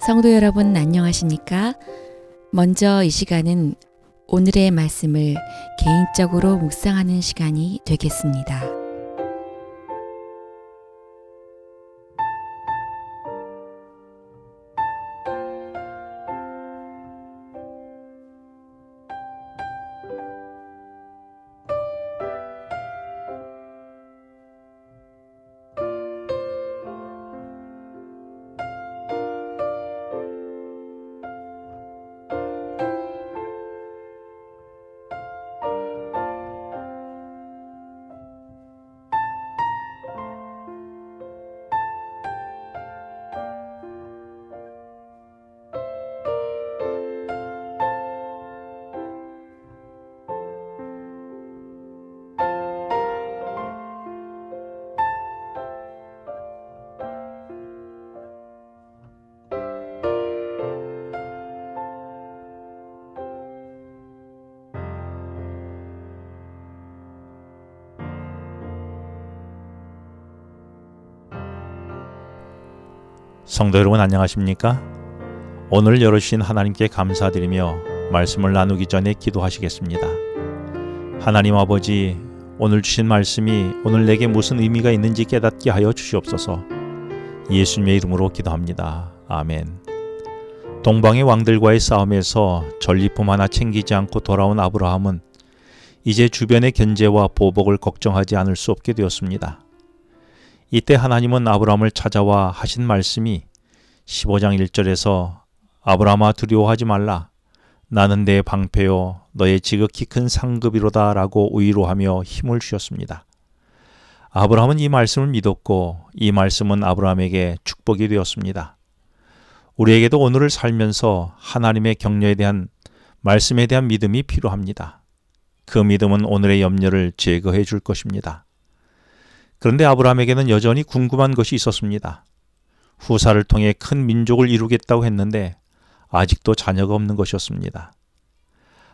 성도 여러분 안녕하십니까? 먼저 이 시간은 오늘의 말씀을 개인적으로 묵상하는 시간이 되겠습니다. 성도 여러분 안녕하십니까? 오늘 열어주신 하나님께 감사드리며 말씀을 나누기 전에 기도하시겠습니다. 하나님 아버지, 오늘 주신 말씀이 오늘 내게 무슨 의미가 있는지 깨닫게 하여 주시옵소서. 예수님의 이름으로 기도합니다. 아멘. 동방의 왕들과의 싸움에서 전리품 하나 챙기지 않고 돌아온 아브라함은 이제 주변의 견제와 보복을 걱정하지 않을 수 없게 되었습니다. 이때 하나님은 아브라함을 찾아와 하신 말씀이 15장 1절에서 아브라함아 두려워하지 말라. 나는 내 방패요 너의 지극히 큰 상급이로다 라고 위로하며 힘을 주셨습니다. 아브라함은 이 말씀을 믿었고 이 말씀은 아브라함에게 축복이 되었습니다. 우리에게도 오늘을 살면서 하나님의 격려에 대한 말씀에 대한 믿음이 필요합니다. 그 믿음은 오늘의 염려를 제거해 줄 것입니다. 그런데 아브라함에게는 여전히 궁금한 것이 있었습니다. 후사를 통해 큰 민족을 이루겠다고 했는데 아직도 자녀가 없는 것이었습니다.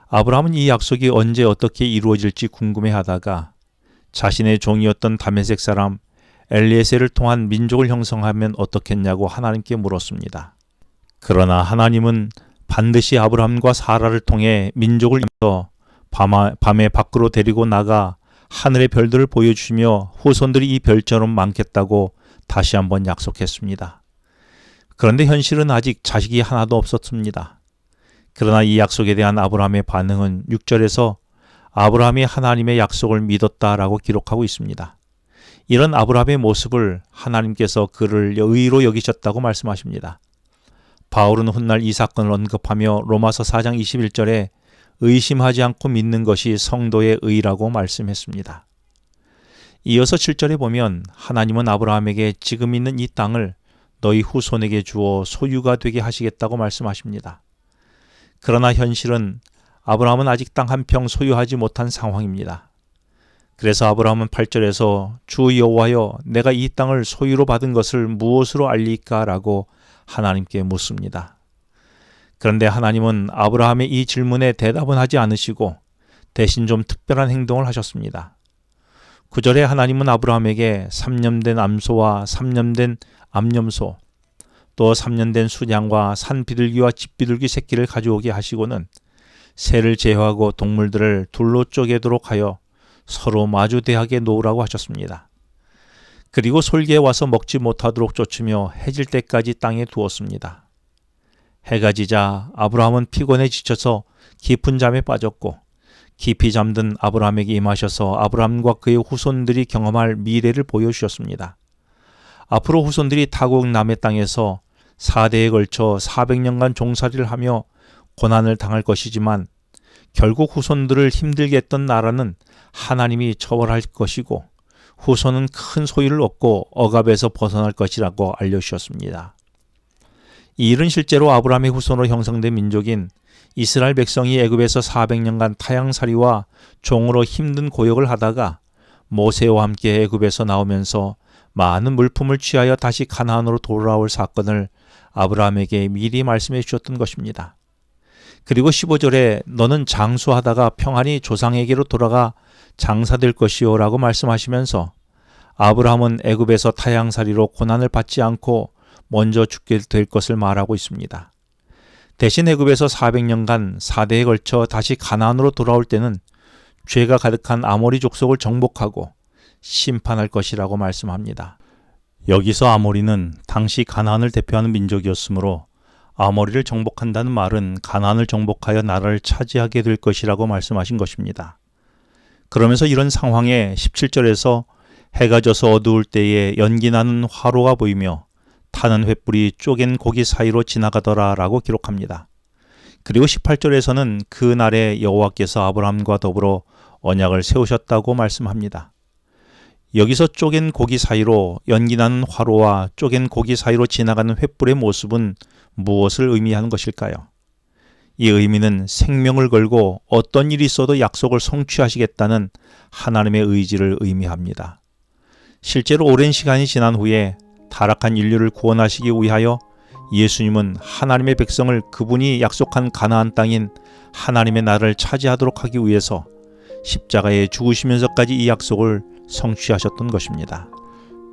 아브라함은 이 약속이 언제 어떻게 이루어질지 궁금해하다가 자신의 종이었던 다메섹 사람 엘리에셀을 통한 민족을 형성하면 어떻겠냐고 하나님께 물었습니다. 그러나 하나님은 반드시 아브라함과 사라를 통해 민족을 밤에 밖으로 데리고 나가 하늘의 별들을 보여주시며 후손들이 이 별처럼 많겠다고 다시 한번 약속했습니다. 그런데 현실은 아직 자식이 하나도 없었습니다. 그러나 이 약속에 대한 아브라함의 반응은 6절에서 아브라함이 하나님의 약속을 믿었다라고 기록하고 있습니다. 이런 아브라함의 모습을 하나님께서 그를 의로 여기셨다고 말씀하십니다. 바울은 훗날 이 사건을 언급하며 로마서 4장 21절에 의심하지 않고 믿는 것이 성도의 의라고 말씀했습니다. 이어서 7절에 보면 하나님은 아브라함에게 지금 있는 이 땅을 너희 후손에게 주어 소유가 되게 하시겠다고 말씀하십니다. 그러나 현실은 아브라함은 아직 땅 한 평 소유하지 못한 상황입니다. 그래서 아브라함은 8절에서 주 여호와여 내가 이 땅을 소유로 받은 것을 무엇으로 알리까? 라고 하나님께 묻습니다. 그런데 하나님은 아브라함의 이 질문에 대답은 하지 않으시고 대신 좀 특별한 행동을 하셨습니다. 9절에 하나님은 아브라함에게 3년 된 암소와 3년 된 암염소 또 3년 된 수양과 산비둘기와 집비둘기 새끼를 가져오게 하시고는 새를 제어하고 동물들을 둘로 쪼개도록 하여 서로 마주대하게 놓으라고 하셨습니다. 그리고 솔개에 와서 먹지 못하도록 쫓으며 해질 때까지 땅에 두었습니다. 해가 지자 아브라함은 피곤에 지쳐서 깊은 잠에 빠졌고 깊이 잠든 아브라함에게 임하셔서 아브라함과 그의 후손들이 경험할 미래를 보여주셨습니다. 앞으로 후손들이 타국 남의 땅에서 4대에 걸쳐 400년간 종살이를 하며 고난을 당할 것이지만 결국 후손들을 힘들게 했던 나라는 하나님이 처벌할 것이고 후손은 큰 소유를 얻고 억압에서 벗어날 것이라고 알려주셨습니다. 이 일은 실제로 아브라함의 후손으로 형성된 민족인 이스라엘 백성이 애굽에서 400년간 타향살이와 종으로 힘든 고역을 하다가 모세와 함께 애굽에서 나오면서 많은 물품을 취하여 다시 가나안으로 돌아올 사건을 아브라함에게 미리 말씀해 주셨던 것입니다. 그리고 15절에 너는 장수하다가 평안히 조상에게로 돌아가 장사될 것이요 라고 말씀하시면서 아브라함은 애굽에서 타향살이로 고난을 받지 않고 먼저 죽게 될 것을 말하고 있습니다. 대신 애굽에서 400년간 4대에 걸쳐 다시 가나안으로 돌아올 때는 죄가 가득한 아모리 족속을 정복하고 심판할 것이라고 말씀합니다. 여기서 아모리는 당시 가나안을 대표하는 민족이었으므로 아모리를 정복한다는 말은 가나안을 정복하여 나라를 차지하게 될 것이라고 말씀하신 것입니다. 그러면서 이런 상황에 17절에서 해가 져서 어두울 때에 연기나는 화로가 보이며 타는 횃불이 쪼갠 고기 사이로 지나가더라 라고 기록합니다. 그리고 18절에서는 그 날에 여호와께서 아브라함과 더불어 언약을 세우셨다고 말씀합니다. 여기서 쪼갠 고기 사이로 연기나는 화로와 쪼갠 고기 사이로 지나가는 횃불의 모습은 무엇을 의미하는 것일까요? 이 의미는 생명을 걸고 어떤 일이 있어도 약속을 성취하시겠다는 하나님의 의지를 의미합니다. 실제로 오랜 시간이 지난 후에 타락한 인류를 구원하시기 위하여 예수님은 하나님의 백성을 그분이 약속한 가나안 땅인 하나님의 나라를 차지하도록 하기 위해서 십자가에 죽으시면서까지 이 약속을 성취하셨던 것입니다.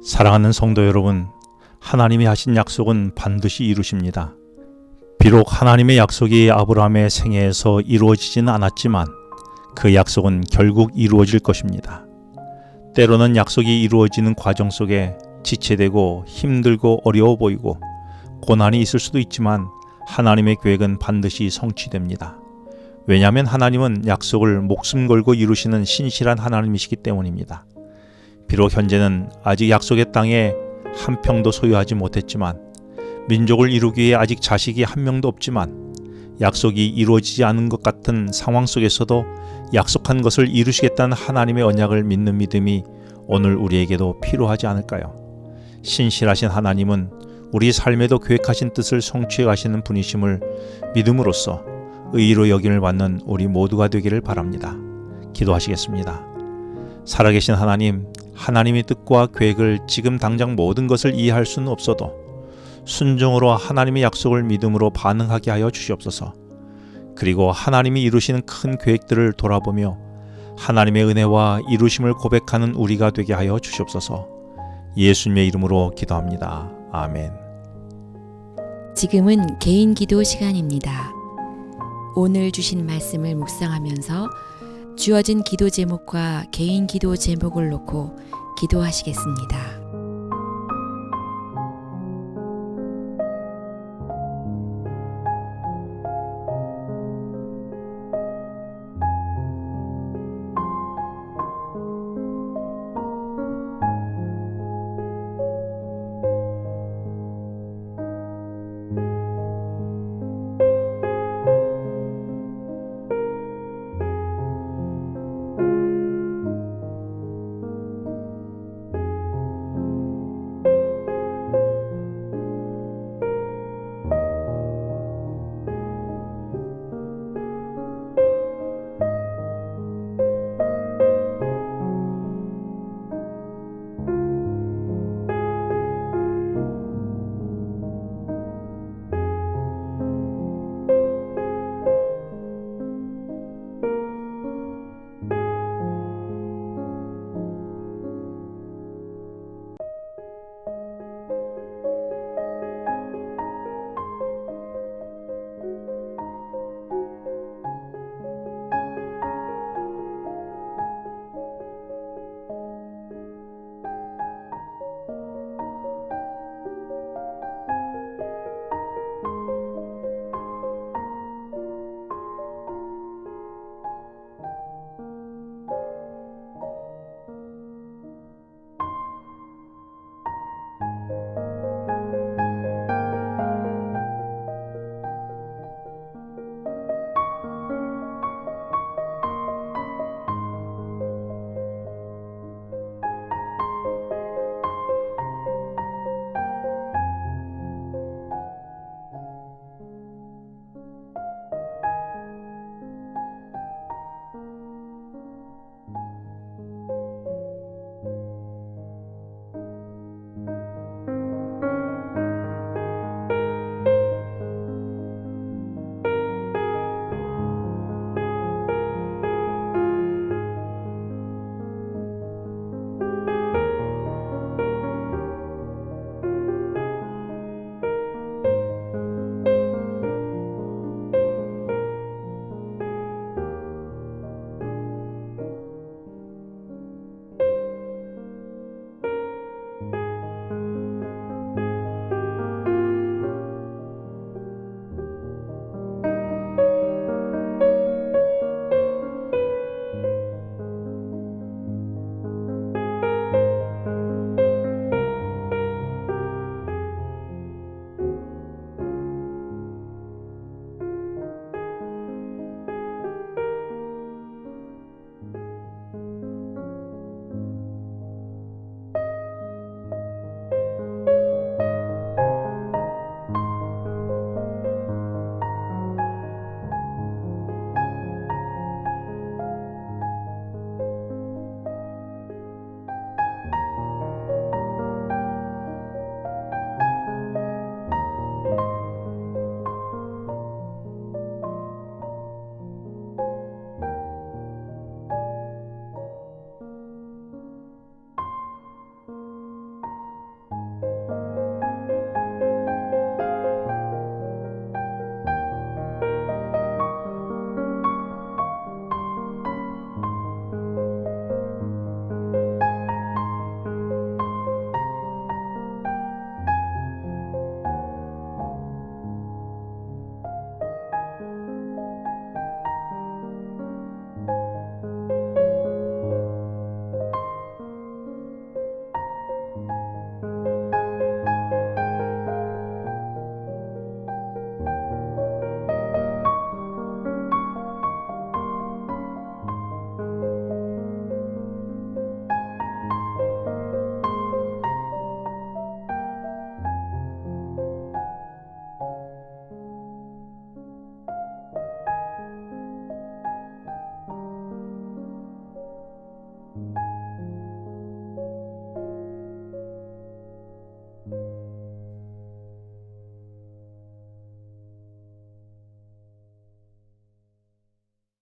사랑하는 성도 여러분, 하나님이 하신 약속은 반드시 이루십니다. 비록 하나님의 약속이 아브라함의 생애에서 이루어지지는 않았지만 그 약속은 결국 이루어질 것입니다. 때로는 약속이 이루어지는 과정 속에 지체되고 힘들고 어려워 보이고 고난이 있을 수도 있지만 하나님의 계획은 반드시 성취됩니다. 왜냐하면 하나님은 약속을 목숨 걸고 이루시는 신실한 하나님이시기 때문입니다. 비록 현재는 아직 약속의 땅에 한 평도 소유하지 못했지만 민족을 이루기 위해 아직 자식이 한 명도 없지만 약속이 이루어지지 않은 것 같은 상황 속에서도 약속한 것을 이루시겠다는 하나님의 언약을 믿는 믿음이 오늘 우리에게도 필요하지 않을까요? 신실하신 하나님은 우리 삶에도 계획하신 뜻을 성취해 가시는 분이심을 믿음으로써 의로 여김을 받는 우리 모두가 되기를 바랍니다. 기도하시겠습니다. 살아계신 하나님, 하나님의 뜻과 계획을 지금 당장 모든 것을 이해할 수는 없어도 순종으로 하나님의 약속을 믿음으로 반응하게 하여 주시옵소서. 그리고 하나님이 이루시는 큰 계획들을 돌아보며 하나님의 은혜와 이루심을 고백하는 우리가 되게 하여 주시옵소서. 예수님의 이름으로 기도합니다. 아멘. 지금은 개인 기도 시간입니다. 오늘 주신 말씀을 묵상하면서 주어진 기도 제목과 개인 기도 제목을 놓고 기도하시겠습니다.